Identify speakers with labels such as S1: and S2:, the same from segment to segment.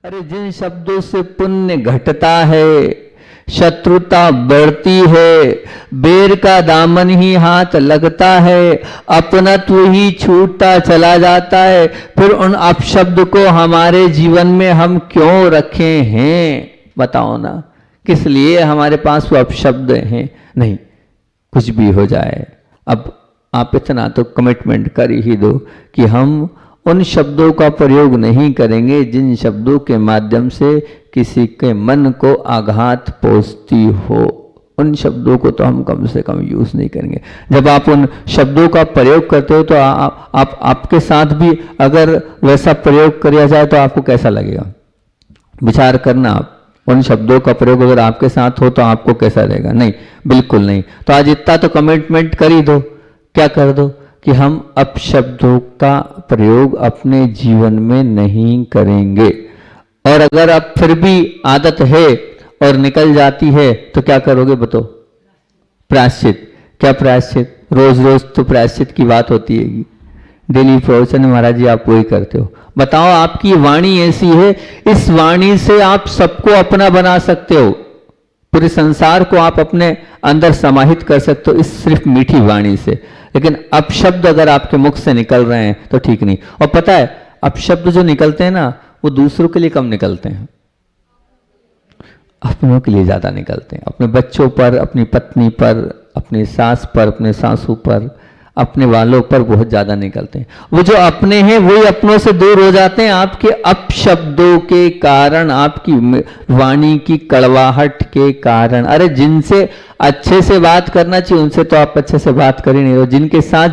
S1: अरे जिन शब्दों से पुण्य घटता है, शत्रुता बढ़ती है, बेर का दामन ही हाथ लगता है, अपनत्व ही छूटता चला जाता है, फिर उन अपशब्द को हमारे जीवन में हम क्यों रखे हैं? बताओ ना, किस लिए हमारे पास वो अपशब्द हैं? नहीं, कुछ भी हो जाए, अब आप इतना तो कमिटमेंट कर ही दो कि हम उन शब्दों का प्रयोग नहीं करेंगे जिन शब्दों के माध्यम से किसी के मन को आघात पहुंचती हो। उन शब्दों को तो हम कम से कम यूज नहीं करेंगे। जब आप उन शब्दों का प्रयोग करते हो तो आपके साथ भी अगर वैसा प्रयोग किया जाए तो आपको कैसा लगेगा? विचार करना आप, उन शब्दों का प्रयोग अगर आपके साथ हो तो आपको कैसा लगेगा? नहीं, बिल्कुल नहीं। तो आज इतना तो कमिटमेंट कर ही दो, क्या कर दो कि हम अपशब्दों का प्रयोग अपने जीवन में नहीं करेंगे। और अगर अब फिर भी आदत है और निकल जाती है तो क्या करोगे बताओ? प्रायश्चित। क्या प्रायश्चित? रोज रोज तो प्रायश्चित की बात होती है, डेली प्रवचन महाराज जी आप वही करते हो। बताओ, आपकी वाणी ऐसी है, इस वाणी से आप सबको अपना बना सकते हो, पूरे संसार को आप अपने अंदर समाहित कर सकते हो इस सिर्फ मीठी वाणी से। लेकिन अपशब्द अगर आपके मुख से निकल रहे हैं तो ठीक नहीं। और पता है, अपशब्द जो निकलते हैं ना, वो दूसरों के लिए कम निकलते हैं, अपनों के लिए ज्यादा निकलते हैं। अपने बच्चों पर, अपनी पत्नी पर, अपनी सास पर, अपने सासू पर, अपने वालों पर बहुत ज्यादा निकलते हैं। वो जो अपने हैं वही अपनों से दूर हो जाते हैं आपके अपशब्दों के कारण, आपकी वाणी की कड़वाहट के कारण। अरे जिनसे अच्छे से बात करना चाहिए उनसे तो आप अच्छे से बात कर ही नहीं रहे हो। जिनके साथ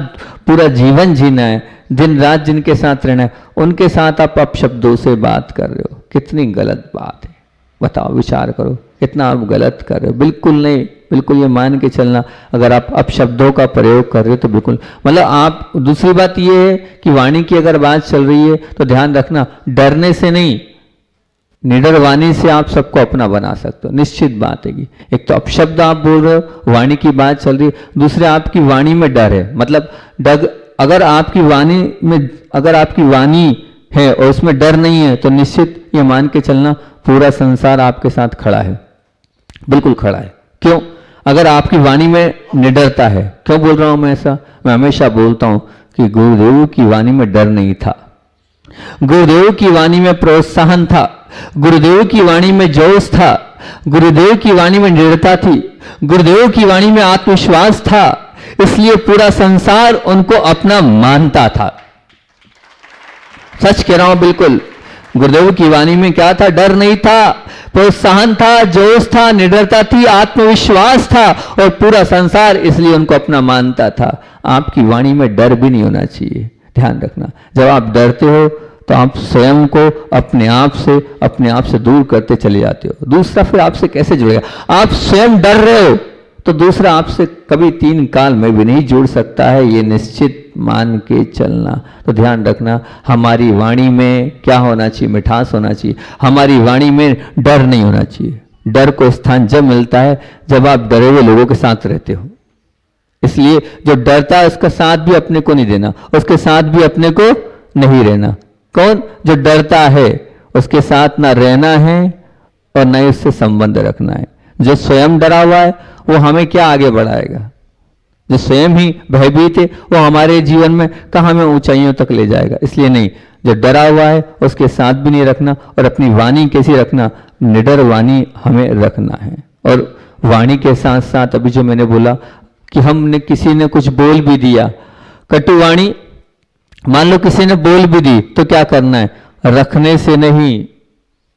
S1: पूरा जीवन जीना है, दिन रात जिनके साथ रहना है, उनके साथ आप अपशब्दों से बात कर रहे हो। कितनी गलत बात है, बताओ, विचार करो, कितना आप गलत कर रहे हो। बिल्कुल नहीं, बिल्कुल ये मान के चलना, अगर आप अपशब्दों का प्रयोग कर रहे हो तो बिल्कुल, मतलब आप। दूसरी बात ये है कि वाणी की अगर बात चल रही है तो ध्यान रखना, डरने से नहीं, निडर वाणी से आप सबको अपना बना सकते हो। निश्चित बात है कि एक तो अपशब्द आप बोल रहे हो, वाणी की बात चल रही है, दूसरे आपकी वाणी में डर है। मतलब अगर आपकी वाणी में, अगर आपकी वाणी है और उसमें डर नहीं है तो निश्चित ये मान के चलना पूरा संसार आपके साथ खड़ा है, बिल्कुल खड़ा है। क्यों? अगर आपकी वाणी में निडरता है। क्यों बोल रहा हूं मैं ऐसा? मैं हमेशा बोलता हूं कि गुरुदेव की वाणी में डर नहीं था, गुरुदेव की वाणी में प्रोत्साहन था, गुरुदेव की वाणी में जोश था, गुरुदेव की वाणी में निडरता थी, गुरुदेव की वाणी में आत्मविश्वास था, इसलिए पूरा संसार उनको अपना मानता था। सच कह रहा हूं, बिल्कुल। गुरुदेव की वाणी में क्या था? डर नहीं था, प्रोत्साहन था, जोश था, निडरता थी, आत्मविश्वास था, और पूरा संसार इसलिए उनको अपना मानता था। आपकी वाणी में डर भी नहीं होना चाहिए, ध्यान रखना। जब आप डरते हो तो आप स्वयं को अपने आप से दूर करते चले जाते हो। दूसरा फिर आपसे कैसे जुड़ेगा? आप स्वयं डर रहे हो तो दूसरा आपसे कभी 3 काल में भी नहीं जुड़ सकता है, ये निश्चित मान के चलना। तो ध्यान रखना, हमारी वाणी में क्या होना चाहिए? मिठास होना चाहिए। हमारी वाणी में डर नहीं होना चाहिए। डर को स्थान जब मिलता है जब आप डरे हुए लोगों के साथ रहते हो। इसलिए जो डरता है उसका साथ भी अपने को नहीं देना, उसके साथ भी अपने को नहीं रहना। कौन? जो डरता है उसके साथ ना रहना है और ना ही उससे संबंध रखना है। जो स्वयं डरा हुआ है वो हमें क्या आगे बढ़ाएगा? जो स्वयं ही भयभीत है वो हमारे जीवन में कहाँ हमें ऊंचाइयों तक ले जाएगा। इसलिए नहीं, जो डरा हुआ है उसके साथ भी नहीं रखना। और अपनी वाणी कैसी रखना? निडर वाणी हमें रखना है। और वाणी के साथ साथ अभी जो मैंने बोला कि हमने किसी ने कुछ बोल भी दिया, कटु वाणी, मान लो किसी ने बोल भी दी, तो क्या करना है? रखने से नहीं,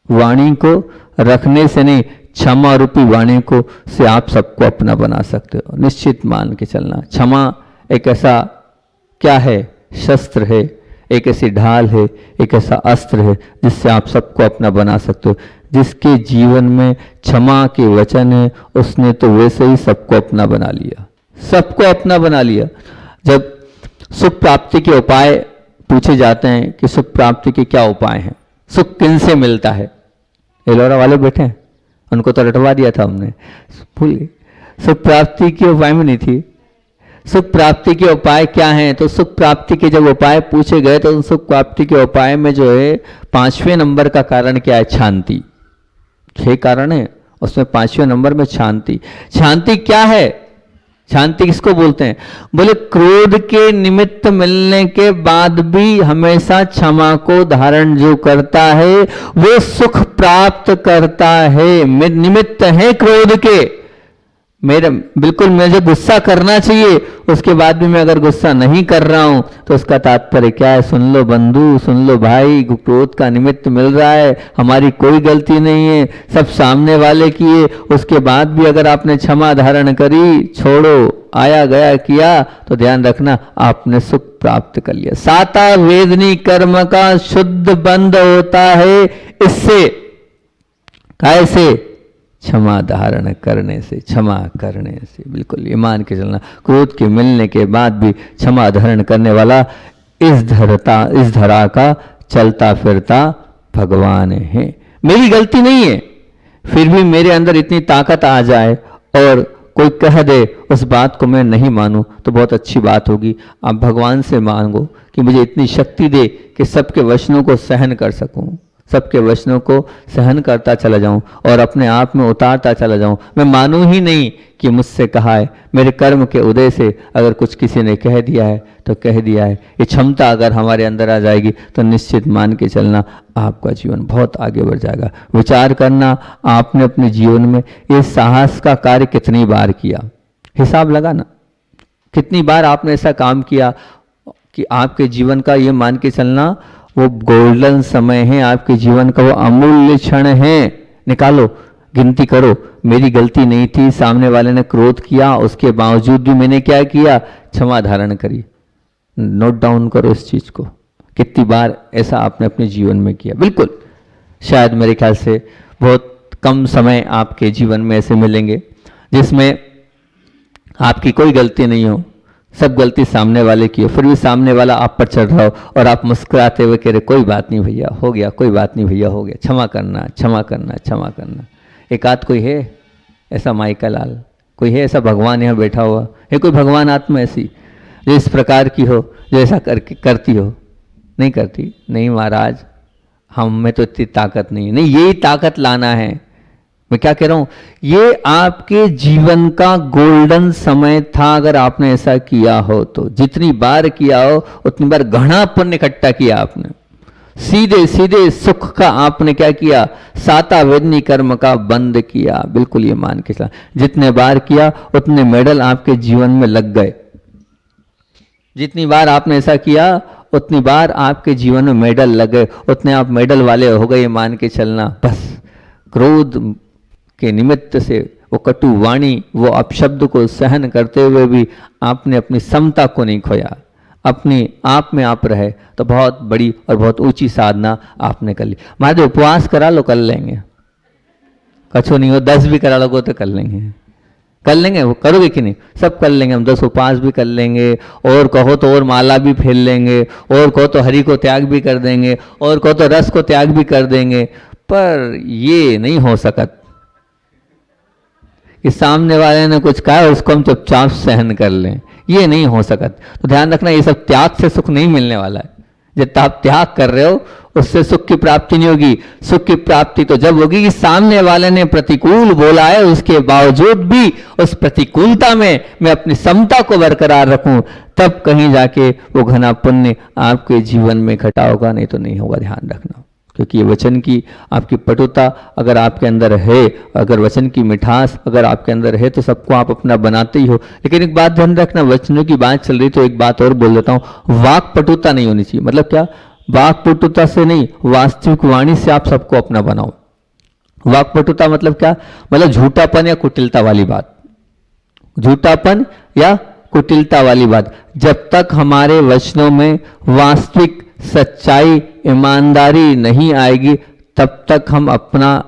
S1: वाणी को रखने से नहीं, क्षमा रूपी वाणी को से आप सबको अपना बना सकते हो। निश्चित मान के चलना, क्षमा एक ऐसा क्या है? शस्त्र है, एक ऐसी ढाल है, एक ऐसा अस्त्र है जिससे आप सबको अपना बना सकते हो। जिसके जीवन में क्षमा के वचन है उसने तो वैसे ही सबको अपना बना लिया, सबको अपना बना लिया। जब सुख प्राप्ति के उपाय पूछे जाते हैं कि सुख प्राप्ति के क्या उपाय हैं, सुख किन से मिलता है, एलोरा वाले बैठे हैं, उनको तो रटवा दिया था हमने, भूल गए। सुख प्राप्ति के उपाय में नहीं थी, सुख प्राप्ति के उपाय क्या हैं? तो सुख प्राप्ति के जब उपाय पूछे गए तो उन सुख प्राप्ति के उपाय में जो है 5वें नंबर का कारण क्या है? शांति। 6 कारण है, उसमें 5वें नंबर में शांति। शांति क्या है? शांति किसको बोलते हैं? बोले क्रोध के निमित्त मिलने के बाद भी हमेशा क्षमा को धारण जो करता है वो सुख प्राप्त करता है। निमित्त है क्रोध के, मेरे बिल्कुल मुझे गुस्सा करना चाहिए, उसके बाद भी मैं अगर गुस्सा नहीं कर रहा हूं तो उसका तात्पर्य क्या है? सुन लो बंधु, सुन लो भाई, क्रोध का निमित्त मिल रहा है, हमारी कोई गलती नहीं है, सब सामने वाले की है। उसके बाद भी अगर आपने क्षमा धारण करी, छोड़ो, आया गया किया, तो ध्यान रखना आपने सुख प्राप्त कर लिया। साता वेदनी कर्म का शुद्ध बंध होता है इससे, कैसे? क्षमा धारण करने से, क्षमा करने से। बिल्कुल ये मान के चलना, क्रोध के मिलने के बाद भी क्षमा धारण करने वाला इस धरा का चलता फिरता भगवान है। मेरी गलती नहीं है, फिर भी मेरे अंदर इतनी ताकत आ जाए और कोई कह दे उस बात को मैं नहीं मानूं तो बहुत अच्छी बात होगी। आप भगवान से मांगो कि मुझे इतनी शक्ति दे कि सबके वचनों को सहन कर सकूं, सबके वचनों को सहन करता चला जाऊं और अपने आप में उतारता चला जाऊं। मैं मानूं ही नहीं कि मुझसे कहा है, मेरे कर्म के उदय से अगर कुछ किसी ने कह दिया है तो कह दिया है। ये क्षमता अगर हमारे अंदर आ जाएगी तो निश्चित मान के चलना आपका जीवन बहुत आगे बढ़ जाएगा। विचार करना आपने अपने जीवन में ये साहस का कार्य कितनी बार किया, हिसाब लगाना। कितनी बार आपने ऐसा काम किया कि आपके जीवन का ये मान के चलना वो गोल्डन समय है, आपके जीवन का वो अमूल्य क्षण है। निकालो, गिनती करो, मेरी गलती नहीं थी, सामने वाले ने क्रोध किया, उसके बावजूद भी मैंने क्या किया? क्षमा धारण करी। नोट डाउन करो इस चीज को, कितनी बार ऐसा आपने अपने जीवन में किया। बिल्कुल शायद मेरे ख्याल से बहुत कम समय आपके जीवन में ऐसे मिलेंगे जिसमें आपकी कोई गलती नहीं हो, सब गलती सामने वाले की हो, फिर भी सामने वाला आप पर चढ़ रहा हो और आप मुस्कुराते हुए कह रहे कोई बात नहीं भैया, हो गया, कोई बात नहीं भैया, हो गया, क्षमा करना, क्षमा करना, क्षमा करना। एक आध कोई है ऐसा माइका लाल, कोई है ऐसा भगवान यहाँ बैठा हुआ है? कोई भगवान आत्मा ऐसी जो इस प्रकार की हो, जो ऐसा करती हो? नहीं करती। नहीं महाराज, हम में तो इतनी ताकत नहीं है। नहीं, यही ताकत लाना है। मैं क्या कह रहा हूं, ये आपके जीवन का गोल्डन समय था। अगर आपने ऐसा किया हो तो जितनी बार किया हो उतनी बार घना पुण्य इकट्ठा किया आपने। सीधे सीधे सुख का आपने क्या किया? साता वेदनी कर्म का बंद किया। बिल्कुल ये मान के चला, जितने बार किया उतने मेडल आपके जीवन में लग गए। जितनी बार आपने ऐसा किया उतनी बार आपके जीवन में मेडल लग गए, उतने आप मेडल वाले हो गए। मान के चलना बस क्रोध के निमित्त से वो कटु वाणी, वो अपशब्द को सहन करते हुए भी आपने अपनी समता को नहीं खोया, अपने आप में आप रहे, तो बहुत बड़ी और बहुत ऊंची साधना आपने कर ली। महाराज उपवास करा लो, कर लेंगे, कछो नहीं हो, 10 भी करा लोगे तो कर लेंगे। कर लेंगे, वो करोगे कि नहीं? सब कर लेंगे हम, 10 उपवास भी कर लेंगे, और कहो तो और माला भी फेर लेंगे, और कहो तो हरि को त्याग भी कर देंगे, और कहो तो रस को त्याग भी कर देंगे। पर ये नहीं हो सकत कि सामने वाले ने कुछ कहा उसको हम चुपचाप सहन कर लें, ये नहीं हो सकत। तो ध्यान रखना, ये सब त्याग से सुख नहीं मिलने वाला है। जब आप त्याग कर रहे हो उससे सुख की प्राप्ति नहीं होगी। सुख की प्राप्ति तो जब होगी कि सामने वाले ने प्रतिकूल बोला है, उसके बावजूद भी उस प्रतिकूलता में मैं अपनी समता को बरकरार रखूं, तब कहीं जाके वो घना पुण्य आपके जीवन में इकट्ठा होगा, नहीं तो नहीं होगा। ध्यान रखना, क्योंकि ये वचन की आपकी पटुता अगर आपके अंदर है, अगर वचन की मिठास अगर आपके अंदर है, तो सबको आप अपना बनाते ही हो। लेकिन एक बात ध्यान रखना, वचनों की बात चल रही तो एक बात और बोल देता हूं, वाक पटुता नहीं होनी चाहिए। मतलब क्या? वाक पटुता से नहीं, वास्तविक वाणी से आप सबको अपना बनाओ। वाक पटुता मतलब क्या? मतलब झूठापन या कुटिलता वाली बात, झूठापन या कुटिलता वाली बात। जब तक हमारे वचनों में वास्तविक सच्चाई, ईमानदारी नहीं आएगी, तब तक हम अपना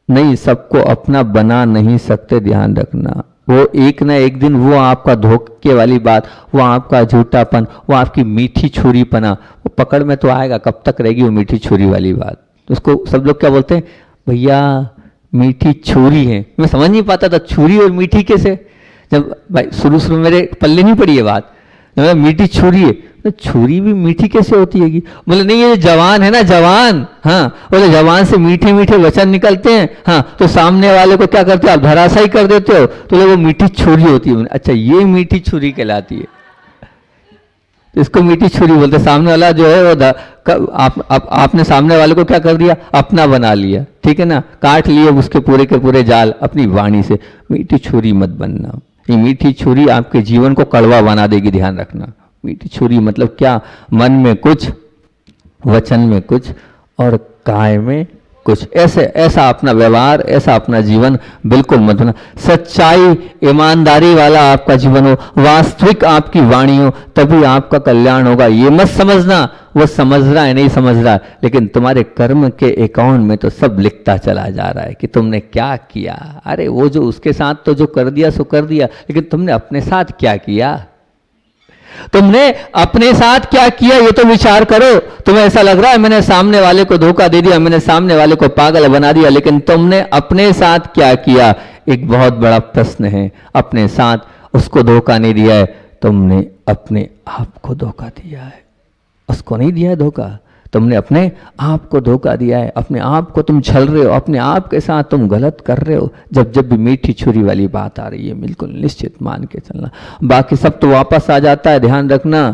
S1: नहीं, सबको अपना बना नहीं सकते। ध्यान रखना, वो एक ना एक दिन वो आपका धोखे वाली बात, वो आपका झूठापन, वो आपकी मीठी छुरीपना, वो पकड़ में तो आएगा। कब तक रहेगी वो मीठी छुरी वाली बात? तो उसको सब लोग क्या बोलते हैं, भैया मीठी छुरी है। मैं समझ नहीं पाता था छुरी और मीठी कैसे। जब भाई शुरू शुरू मेरे पल्ले नहीं पड़ी ये बात, मीठी छुरी है, तो छुरी भी मीठी कैसे होती है? बोले नहीं ये जवान है ना, जवान, हाँ बोले जवान से मीठे मीठे वचन निकलते हैं, हाँ तो सामने वाले को क्या करते हो आप, धराशायी कर देते हो, तो वो मीठी छुरी होती है। अच्छा ये मीठी छुरी कहलाती है, इसको मीठी छुरी बोलते। सामने वाला जो है वो आपने सामने वाले को क्या कर दिया, अपना बना लिया, ठीक है ना, काट लिए उसके पूरे के पूरे जाल अपनी वाणी से। मीठी छुरी मत बनना, ये मीठी छुरी आपके जीवन को कड़वा बना देगी, ध्यान रखना। मीठी छुरी मतलब क्या, मन में कुछ, वचन में कुछ और काय में कुछ, ऐसा अपना व्यवहार, ऐसा अपना जीवन बिल्कुल मत बना। सच्चाई ईमानदारी वाला आपका जीवन हो, वास्तविक आपकी वाणी हो, तभी आपका कल्याण होगा। ये मत समझना वो समझ रहा है नहीं समझ रहा, लेकिन तुम्हारे कर्म के अकाउंट में तो सब लिखता चला जा रहा है कि तुमने क्या किया। अरे वो जो उसके साथ तो जो कर दिया सो कर दिया, लेकिन तुमने अपने साथ क्या किया, तुमने अपने साथ क्या किया ये तो विचार करो। तुम्हें ऐसा लग रहा है मैंने सामने वाले को धोखा दे दिया, मैंने सामने वाले को पागल बना दिया, लेकिन तुमने अपने साथ क्या किया, एक बहुत बड़ा प्रश्न है। अपने साथ उसको धोखा नहीं दिया है, तुमने अपने आप को धोखा दिया है, उसको नहीं दिया है धोखा, तुमने अपने आप को धोखा दिया है, अपने आप को तुम छल रहे हो, अपने आप के साथ तुम गलत कर रहे हो। जब भी मीठी छुरी वाली बात आ रही है बिल्कुल निश्चित मान के चलना, बाकी सब तो वापस आ जाता है, ध्यान रखना।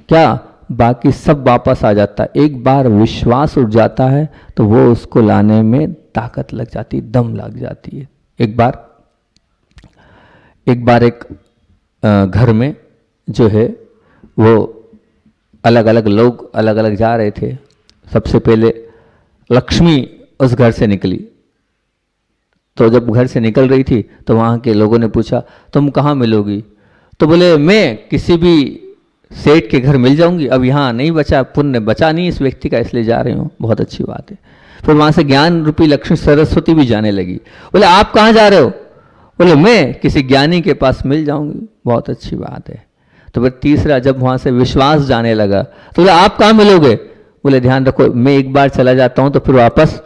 S1: क्या, बाकी सब वापस आ जाता है। एक बार विश्वास उठ जाता है तो वो उसको लाने में ताकत लग जाती है, दम लग जाती है। एक बार एक घर में जो है वो अलग अलग लोग अलग अलग जा रहे थे। सबसे पहले लक्ष्मी उस घर से निकली, तो जब घर से निकल रही थी तो वहाँ के लोगों ने पूछा तुम कहाँ मिलोगी, तो बोले मैं किसी भी सेठ के घर मिल जाऊंगी, अब यहाँ नहीं बचा, पुण्य बचा नहीं इस व्यक्ति का, इसलिए जा रही हूँ। बहुत अच्छी बात है। फिर वहाँ से ज्ञान रूपी लक्ष्मी सरस्वती भी जाने लगी। बोले आप कहाँ जा रहे हो, बोले मैं किसी ज्ञानी के पास मिल जाऊंगी। बहुत अच्छी बात है। तो फिर तीसरा जब वहाँ से विश्वास जाने लगा तो बोले आप कहाँ मिलोगे, बोले ध्यान रखो मैं एक बार चला जाता हूँ तो फिर वापस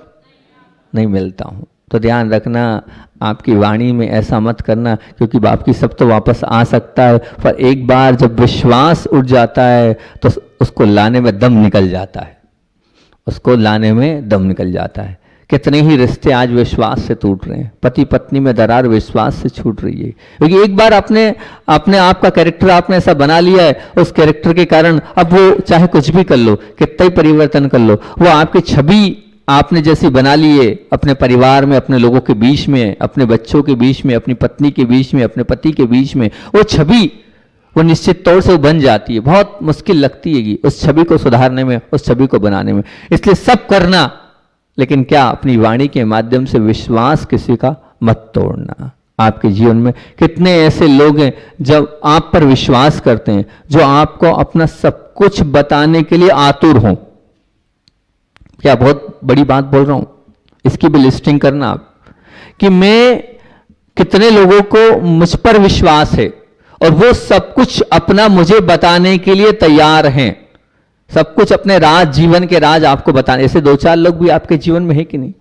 S1: नहीं मिलता हूँ। तो ध्यान रखना आपकी वाणी में ऐसा मत करना, क्योंकि आपकी सब तो वापस आ सकता है, पर एक बार जब विश्वास उठ जाता है तो उसको लाने में दम निकल जाता है, उसको लाने में दम निकल जाता है। कितने ही रिश्ते आज विश्वास से टूट रहे हैं, पति पत्नी में दरार विश्वास से छूट रही है, क्योंकि एक बार अपने आप का कैरेक्टर आपने ऐसा बना लिया है, उस कैरेक्टर के कारण अब वो चाहे कुछ भी कर लो, कितना ही परिवर्तन कर लो, वो आपकी छवि आपने जैसी बना ली है अपने परिवार में, अपने लोगों के बीच में, अपने बच्चों के बीच में, अपनी पत्नी के बीच में, अपने पति के बीच में, वो छवि वो निश्चित तौर से वो बन जाती है। बहुत मुश्किल लगती है उस छवि को सुधारने में, उस छवि को बनाने में। इसलिए सब करना, लेकिन क्या अपनी वाणी के माध्यम से विश्वास किसी का मत तोड़ना। आपके जीवन में कितने ऐसे लोग हैं जब आप पर विश्वास करते हैं, जो आपको अपना सब कुछ बताने के लिए आतुर हों। क्या बहुत बड़ी बात बोल रहा हूं, इसकी भी लिस्टिंग करना आप, कि मैं कितने लोगों को मुझ पर विश्वास है और वो सब कुछ अपना मुझे बताने के लिए तैयार हैं, सब कुछ अपने राज, जीवन के राज आपको बताने। ऐसे 2-4 लोग भी आपके जीवन में है कि नहीं,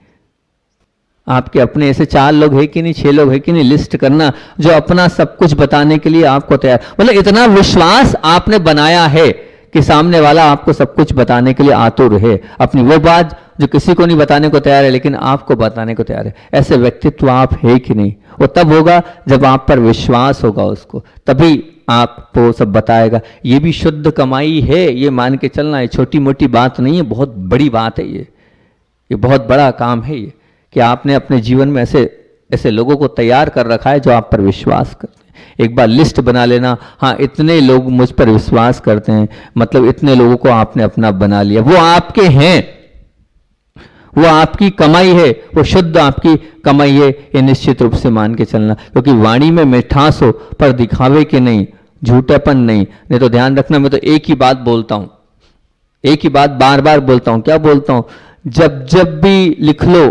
S1: आपके अपने ऐसे 4 लोग है कि नहीं, 6 लोग है कि नहीं, लिस्ट करना, जो अपना सब कुछ बताने के लिए आपको तैयार, मतलब इतना विश्वास आपने बनाया है कि सामने वाला आपको सब कुछ बताने के लिए आतुर है, अपनी वो बात जो किसी को नहीं बताने को तैयार है लेकिन आपको बताने को तैयार है। ऐसे व्यक्तित्व आप है कि नहीं, वो तब होगा जब आप पर विश्वास होगा उसको, तभी आपको सब बताएगा। ये भी शुद्ध कमाई है, ये मान के चलना है, छोटी मोटी बात नहीं है, बहुत बड़ी बात है ये बहुत बड़ा काम है ये, कि आपने अपने जीवन में ऐसे लोगों को तैयार कर रखा है जो आप पर विश्वास करते हैं। एक बार लिस्ट बना लेना, हाँ इतने लोग मुझ पर विश्वास करते हैं, मतलब इतने लोगों को आपने अपना बना लिया, वो आपके हैं, वो आपकी कमाई है, वो शुद्ध आपकी कमाई है, ये निश्चित रूप से मान के चलना। क्योंकि वाणी में मिठास हो पर दिखावे के नहीं, झूठेपन नहीं तो ध्यान रखना, मैं तो एक ही बात बोलता हूं, एक ही बात बार बार बोलता हूं। क्या बोलता हूं, जब भी लिख लो,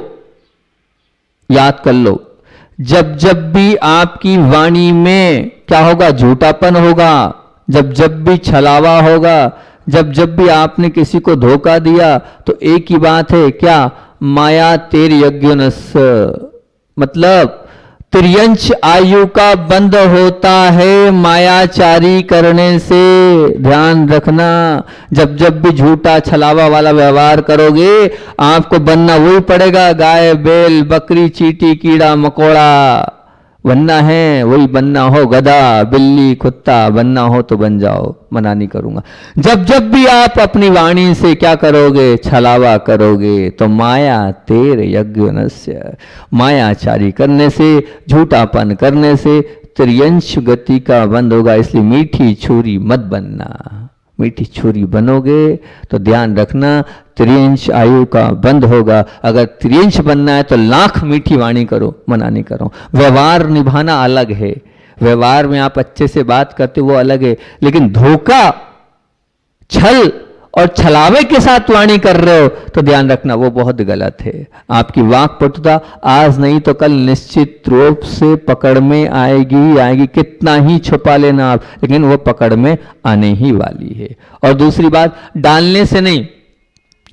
S1: याद कर लो, जब भी आपकी वाणी में क्या होगा, झूठापन होगा, जब भी छलावा होगा, जब भी आपने किसी को धोखा दिया, तो एक ही बात है, क्या, माया तेर यज्ञ, मतलब त्रियंश आयु का बंद होता है मायाचारी करने से। ध्यान रखना, जब जब भी झूठा छलावा वाला व्यवहार करोगे आपको बनना वही पड़ेगा। गाय बैल बकरी चींटी कीड़ा मकोड़ा बनना है, वही बनना हो। गधा बिल्ली कुत्ता बनना हो तो बन जाओ, मना नहीं करूंगा। जब जब भी आप अपनी वाणी से क्या करोगे, छलावा करोगे, तो माया तेर यज्ञनस्य, मायाचारी करने से, झूठापन करने से त्रियंश गति का बंद होगा। इसलिए मीठी छुरी मत बनना। मीठी छुरी बनोगे तो ध्यान रखना त्रियंश आयु का बंद होगा। अगर त्रियंश बनना है तो लाख मीठी वाणी करो, मना नहीं करो। व्यवहार निभाना अलग है, व्यवहार में आप अच्छे से बात करते हो वो अलग है, लेकिन धोखा छल और छलावे के साथ वाणी कर रहे हो तो ध्यान रखना वो बहुत गलत है। आपकी वाक पटुता आज नहीं तो कल निश्चित रूप से पकड़ में आएगी आएगी। कितना ही छुपा लेना आप, लेकिन वो पकड़ में आने ही वाली है। और दूसरी बात, डालने से नहीं,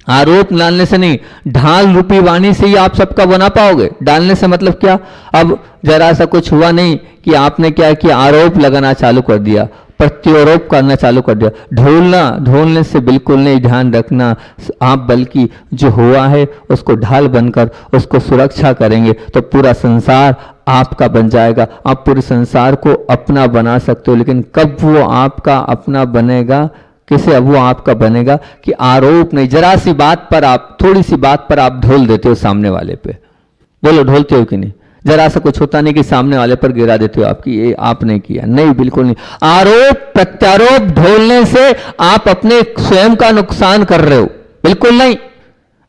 S1: आरोप डालने से नहीं, ढाल रूपी वाणी से ही आप सबका बना पाओगे। डालने से मतलब क्या, अब जरा सा कुछ हुआ नहीं कि आपने क्या किया, आरोप लगाना चालू कर दिया, प्रत्यारोप करना चालू कर दिया। ढोलने से बिल्कुल नहीं। ध्यान रखना आप बल्कि जो हुआ है उसको ढाल बनकर उसको सुरक्षा करेंगे तो पूरा संसार आपका बन जाएगा। आप पूरे संसार को अपना बना सकते हो, लेकिन कब वो आपका अपना बनेगा, किसे अब वो आपका बनेगा कि आरोप नहीं, जरा सी बात पर आप, थोड़ी सी बात पर आप ढोल देते हो सामने वाले पे। बोलो ढोलते हो कि नहीं? जरा सा कुछ होता नहीं कि सामने वाले पर गिरा देते हो आपकी ये आपने किया, नहीं बिल्कुल नहीं। आरोप प्रत्यारोप ढोलने से आप अपने स्वयं का नुकसान कर रहे हो, बिल्कुल नहीं।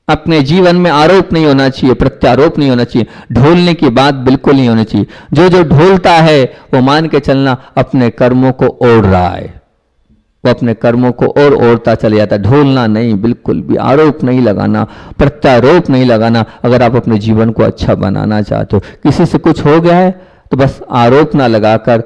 S1: अपने जीवन में आरोप नहीं होना चाहिए, प्रत्यारोप नहीं होना चाहिए, ढोलने की बात बिल्कुल नहीं होनी चाहिए। जो जो ढोलता है वो मान के चलना अपने कर्मों को ओढ़ रहा है, वो अपने कर्मों को और ओढ़ता चले जाता है। ढोलना नहीं, बिल्कुल भी आरोप नहीं लगाना, प्रत्यारोप नहीं लगाना। अगर आप अपने जीवन को अच्छा बनाना चाहते हो, किसी से कुछ हो गया है तो बस आरोप ना लगाकर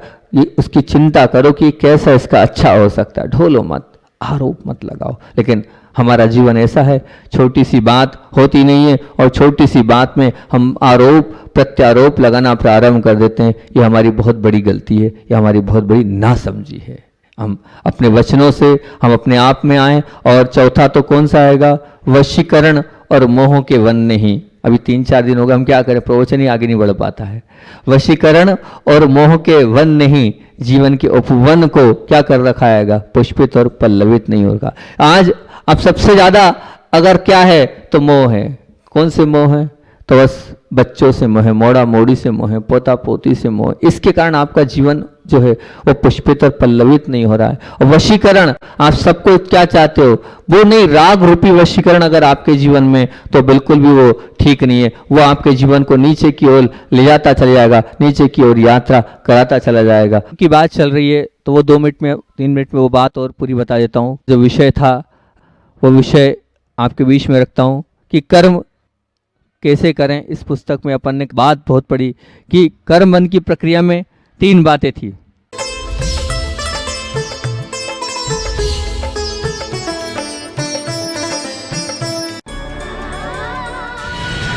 S1: उसकी चिंता करो कि कैसा इसका अच्छा हो सकता है। ढोलो मत, आरोप मत लगाओ। लेकिन हमारा जीवन ऐसा है, छोटी सी बात होती नहीं है और छोटी सी बात में हम आरोप प्रत्यारोप लगाना प्रारंभ कर देते हैं। ये हमारी बहुत बड़ी गलती है, ये हमारी बहुत बड़ी नासमझी है। हम अपने वचनों से हम अपने आप में आए। और चौथा तो कौन सा आएगा, वशीकरण और मोह के वन नहीं। अभी 3-4 दिन होगा हम क्या करें, प्रवचन ही आगे नहीं बढ़ पाता है। वशीकरण और मोह के वन नहीं, जीवन के उपवन को क्या कर रखा है, पुष्पित और पल्लवित नहीं होगा। आज अब सबसे ज्यादा अगर क्या है तो मोह है। कौन से मोह है, तो बस बच्चों से मोह है, मोड़ा मोड़ी से मोह है, पोता पोती से मोह। इसके कारण आपका जीवन जो है वो पुष्पित और पल्लवित नहीं हो रहा है। और वशीकरण, आप सबको क्या चाहते हो, वो नहीं, राग रूपी वशीकरण अगर आपके जीवन में, तो बिल्कुल भी वो ठीक नहीं है। वो आपके जीवन को नीचे की ओर ले जाता चला जाएगा, नीचे की ओर यात्रा कराता चला जाएगा। की बात चल रही है तो वो 2 मिनट में 3 मिनट में वो बात और पूरी बता देता हूँ। जो विषय था वो विषय आपके बीच में रखता हूँ कि कर्म कैसे करें। इस पुस्तक में अपन ने बात बहुत पढ़ी कि कर्म बंध की प्रक्रिया में 3 बातें थी।